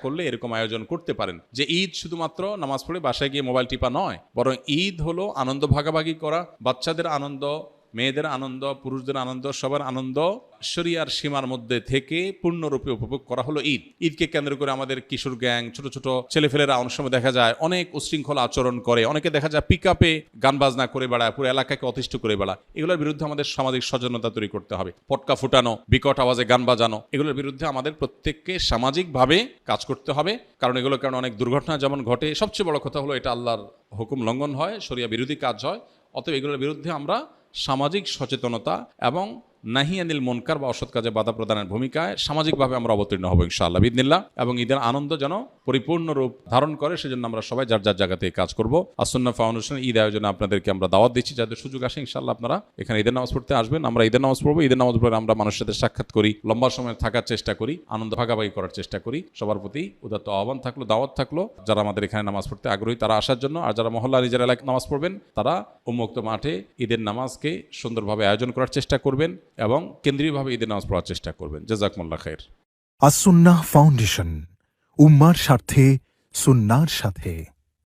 করলে এরকম আয়োজন করতে পারেন। যে ঈদ শুধুমাত্র নামাজ পড়ে বাসায় গিয়ে মোবাইল টিপা নয়, বরং ঈদ হলো আনন্দ ভাগাভাগি করা, বাচ্চাদের আনন্দ, মেয়েদের আনন্দ, পুরুষদের আনন্দ, সবার আনন্দ শরিয়ার সীমার মধ্যে থেকে পূর্ণরূপে উপভোগ করা হলো ঈদ। ঈদকে কেন্দ্র করে আমাদের কিশোর গ্যাং, ছোট ছোট ছেলেফেলেরা অনেক সময় দেখা যায় অনেক উশৃঙ্খল আচরণ করে, অনেকে দেখা যায় পিক আপে গান বাজনা করে বেড়ায়, পুরো এলাকাকে অতিষ্ঠ করে বেড়ায়। এগুলোর বিরুদ্ধে আমাদের সামাজিক সচেতনতা তৈরি করতে হবে। পটকা ফুটানো, বিকট আওয়াজে গান বাজানো, এগুলোর বিরুদ্ধে আমাদের প্রত্যেককে সামাজিকভাবে কাজ করতে হবে। কারণ এগুলোর কারণে অনেক দুর্ঘটনা যেমন ঘটে, সবচেয়ে বড় কথা হলো এটা আল্লাহর হুকুম লঙ্ঘন হয়, শরিয়া বিরোধী কাজ হয়। অতএব এগুলোর বিরুদ্ধে আমরা সামাজিক সচেতনতা এবং নাহি আনিল মুনকার বা অসৎ কাজে বাধা প্রদানের ভূমিকায় সামাজিকভাবে আমরা অবতীর্ণ হব ইনশাআল্লাহ বিইذনিল্লাহ। এবং ঈদের আনন্দ যেন পরিপূর্ণ রূপ ধারণ করে, সেজন্য আমরা সবাই যার যার জায়গা থেকে কাজ করব। আসুন্নাহ ফাউন্ডেশনের ঈদ আয়োজনে আপনাদেরকে আমরা দাওয়াত দিচ্ছি, যাদের সুযোগ আসে ইনশাআল্লাহ আপনারা এখানে ঈদের নামাজ পড়তে আসবেন। আমরা ঈদের নামাজ পড়বো, ঈদের নামাজ পড়ে আমরা মানুষের সাথে সাক্ষাৎ করি, লম্বা সময় থাকার চেষ্টা করি, আনন্দ ভাগাভাগি করার চেষ্টা করি। সবার প্রতি উদাত্ত আহ্বান থাকলো, দাওয়াত থাকলো, যারা আমাদের এখানে নামাজ পড়তে আগ্রহী তারা আসার জন্য। আর যারা মহল্লা নিজের এলাকায় নামাজ পড়বেন তারা উন্মুক্ত মাঠে ঈদের নামাজকে সুন্দরভাবে আয়োজন করার চেষ্টা করবেন এবং কেন্দ্রীয়ভাবে ঈদের নামাজ পড়ার চেষ্টা করবেন। জাযাকুমুল্লাহ খাইর। আসুন্নাহ ফাউন্ডেশন, উম্মার স্বার্থে সুন্নাহর সাথে।